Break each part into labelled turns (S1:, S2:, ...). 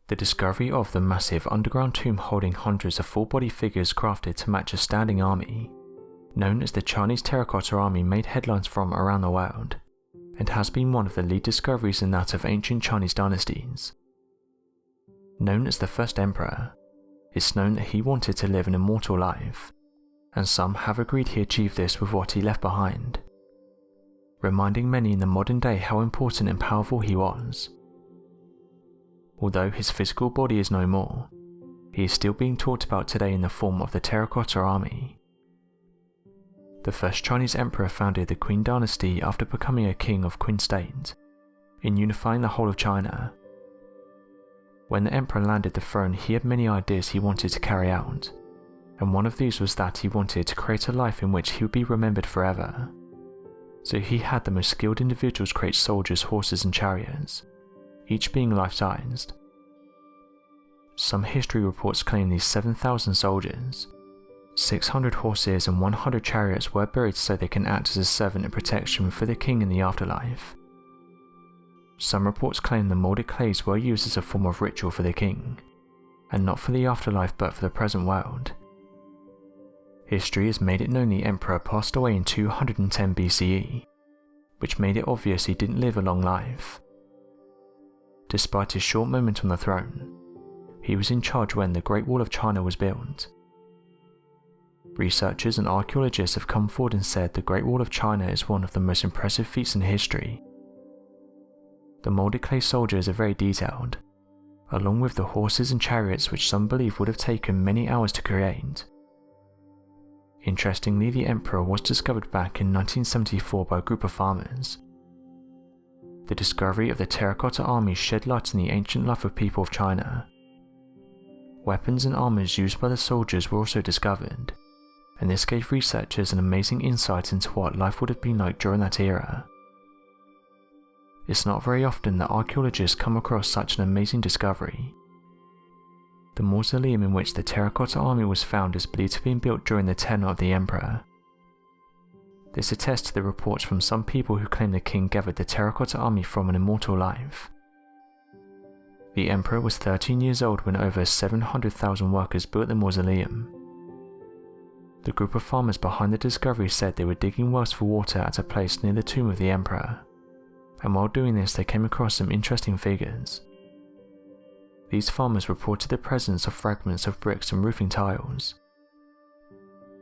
S1: The discovery of the massive underground tomb holding hundreds of full-body figures crafted to match a standing army, known as the Chinese Terracotta Army, made headlines from around the world, and has been one of the lead discoveries in that of ancient Chinese dynasties. Known as the first emperor, it's known that he wanted to live an immortal life, and some have agreed he achieved this with what he left behind, reminding many in the modern day how important and powerful he was. Although his physical body is no more, he is still being talked about today in the form of the Terracotta Army. The first Chinese emperor founded the Qin dynasty after becoming a king of Qin state, in unifying the whole of China. When the emperor landed the throne, he had many ideas he wanted to carry out, and one of these was that he wanted to create a life in which he would be remembered forever. So he had the most skilled individuals create soldiers, horses and chariots, each being life-sized. Some history reports claim these 7,000 soldiers, 600 horses and 100 chariots were buried so they can act as a servant and protection for the king in the afterlife. Some reports claim the molded clays were used as a form of ritual for the king, and not for the afterlife but for the present world. History has made it known the emperor passed away in 210 BCE, which made it obvious he didn't live a long life. Despite his short moment on the throne, he was in charge when the Great Wall of China was built. Researchers and archaeologists have come forward and said the Great Wall of China is one of the most impressive feats in history. The moulded clay soldiers are very detailed, along with the horses and chariots which some believe would have taken many hours to create. Interestingly, the emperor was discovered back in 1974 by a group of farmers. The discovery of the Terracotta Army shed light on the ancient life of people of China. Weapons and armors used by the soldiers were also discovered, and this gave researchers an amazing insight into what life would have been like during that era. It's not very often that archaeologists come across such an amazing discovery. The mausoleum in which the Terracotta Army was found is believed to have been built during the tenure of the emperor. This attests to the reports from some people who claim the king gathered the Terracotta Army from an immortal life. The emperor was 13 years old when over 700,000 workers built the mausoleum. The group of farmers behind the discovery said they were digging wells for water at a place near the tomb of the emperor, and while doing this they came across some interesting figures. These farmers reported the presence of fragments of bricks and roofing tiles.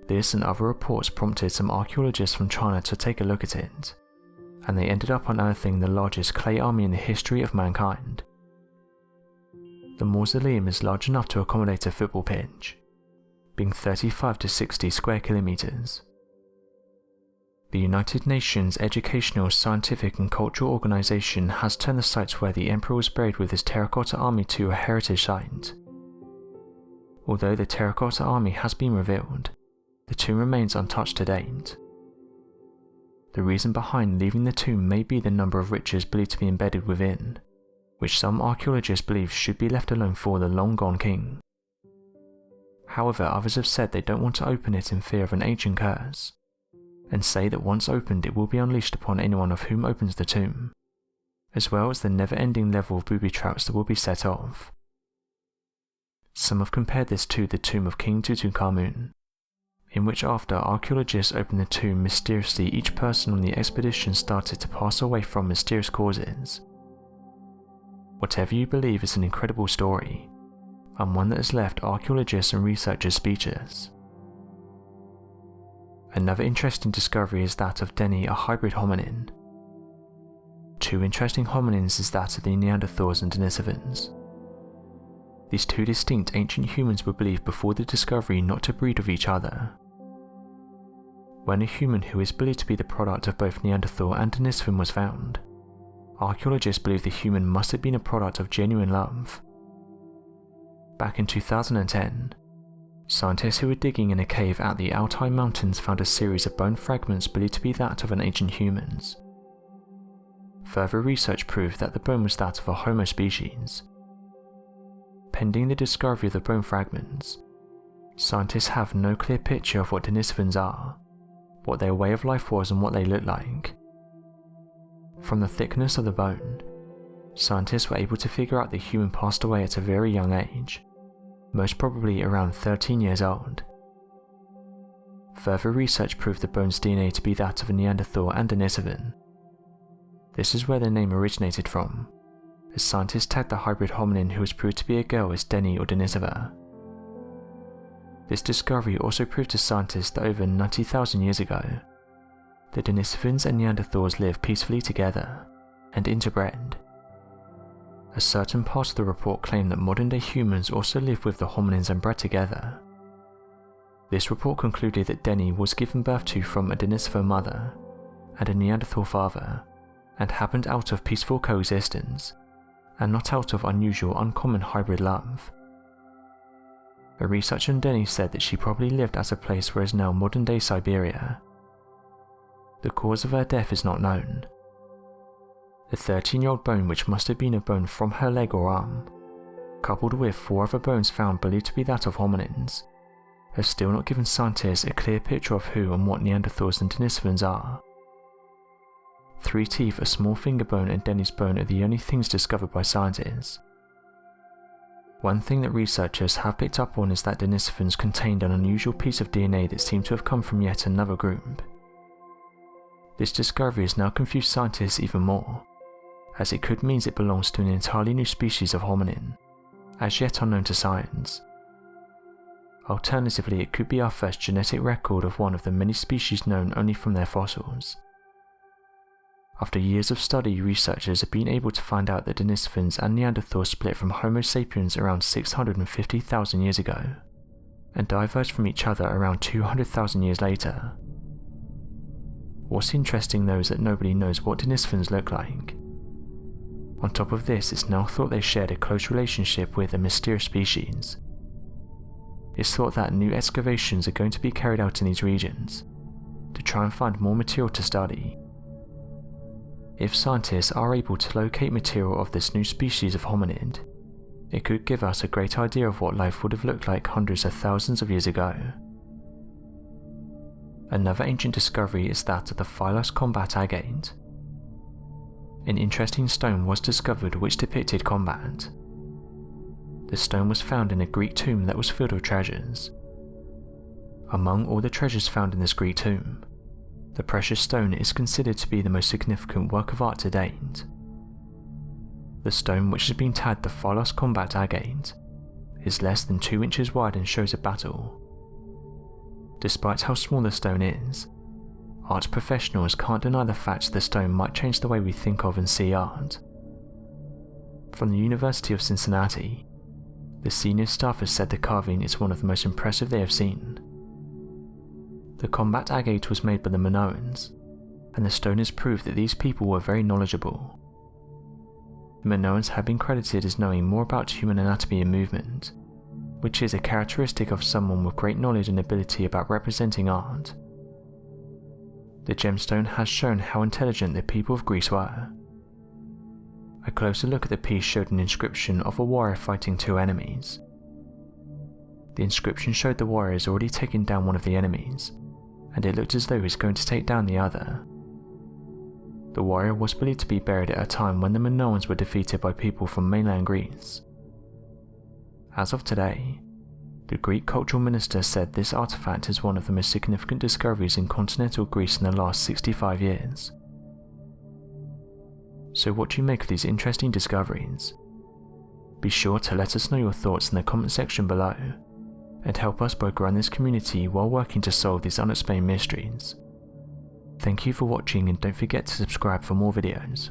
S1: This and other reports prompted some archaeologists from China to take a look at it, and they ended up unearthing the largest clay army in the history of mankind. The mausoleum is large enough to accommodate a football pitch, being 35 to 60 square kilometers. The United Nations Educational, Scientific and Cultural Organization has turned the site where the emperor was buried with his Terracotta Army to a heritage site. Although the Terracotta Army has been revealed, the tomb remains untouched to date. The reason behind leaving the tomb may be the number of riches believed to be embedded within, which some archaeologists believe should be left alone for the long-gone king. However, others have said they don't want to open it in fear of an ancient curse, and say that once opened it will be unleashed upon anyone of whom opens the tomb, as well as the never-ending level of booby traps that will be set off. Some have compared this to the tomb of King Tutankhamun, in which after archaeologists opened the tomb mysteriously each person on the expedition started to pass away from mysterious causes. Whatever you believe, is an incredible story, and one that has left archaeologists and researchers speechless. Another interesting discovery is that of Denny, a hybrid hominin. Two interesting hominins is that of the Neanderthals and Denisovans. These two distinct ancient humans were believed before the discovery not to breed with each other. When a human who is believed to be the product of both Neanderthal and Denisovan was found, archaeologists believe the human must have been a product of genuine love. Back in 2010, scientists who were digging in a cave at the Altai Mountains found a series of bone fragments believed to be that of an ancient humans. Further research proved that the bone was that of a Homo species. Pending the discovery of the bone fragments, scientists have no clear picture of what Denisovans are, what their way of life was and what they look like. From the thickness of the bone, scientists were able to figure out the human passed away at a very young age, most probably around 13 years old. Further research proved the bone's DNA to be that of a Neanderthal and Denisovan. This is where the name originated from, as scientists tagged the hybrid hominin who was proved to be a girl as Deni or Denisova. This discovery also proved to scientists that over 90,000 years ago, the Denisovans and Neanderthals lived peacefully together and interbred. A certain part of the report claimed that modern-day humans also lived with the hominins and bred together. This report concluded that Deni was given birth to from a Denisova mother and a Neanderthal father, and happened out of peaceful coexistence, and not out of unusual, uncommon hybrid love. A researcher on Deni said that she probably lived at a place where is now modern-day Siberia. The cause of her death is not known. The 13-year-old bone, which must have been a bone from her leg or arm, coupled with 4 other bones found believed to be that of hominins, have still not given scientists a clear picture of who and what Neanderthals and Denisovans are. 3 teeth, a small finger bone and Deni's bone are the only things discovered by scientists. One thing that researchers have picked up on is that Denisovans contained an unusual piece of DNA that seemed to have come from yet another group. This discovery has now confused scientists even more, as it could mean it belongs to an entirely new species of hominin, as yet unknown to science. Alternatively, it could be our first genetic record of one of the many species known only from their fossils. After years of study, researchers have been able to find out that Denisovans and Neanderthals split from Homo sapiens around 650,000 years ago, and diverged from each other around 200,000 years later. What's interesting though is that nobody knows what Denisovans look like. On top of this, it's now thought they shared a close relationship with a mysterious species. It's thought that new excavations are going to be carried out in these regions, to try and find more material to study. If scientists are able to locate material of this new species of hominid, it could give us a great idea of what life would have looked like hundreds of thousands of years ago. Another ancient discovery is that of the Phylos combat agate. An interesting stone was discovered which depicted combat. The stone was found in a Greek tomb that was filled with treasures. Among all the treasures found in this Greek tomb, the precious stone is considered to be the most significant work of art to date. The stone, which has been tagged the Phylos combat agate, is less than 2 inches wide and shows a battle. Despite how small the stone is, art professionals can't deny the fact the stone might change the way we think of and see art. From the University of Cincinnati, the senior staff has said the carving is one of the most impressive they have seen. The combat agate was made by the Minoans, and the stone has proved that these people were very knowledgeable. The Minoans have been credited as knowing more about human anatomy and movement, which is a characteristic of someone with great knowledge and ability about representing art. The gemstone has shown how intelligent the people of Greece were. A closer look at the piece showed an inscription of a warrior fighting 2 enemies. The inscription showed the warrior has already taken down one of the enemies, and it looked as though he was going to take down the other. The warrior was believed to be buried at a time when the Minoans were defeated by people from mainland Greece. As of today, the Greek cultural minister said this artifact is one of the most significant discoveries in continental Greece in the last 65 years. So what do you make of these interesting discoveries? Be sure to let us know your thoughts in the comment section below, and help us by growing this community while working to solve these unexplained mysteries. Thank you for watching, and don't forget to subscribe for more videos.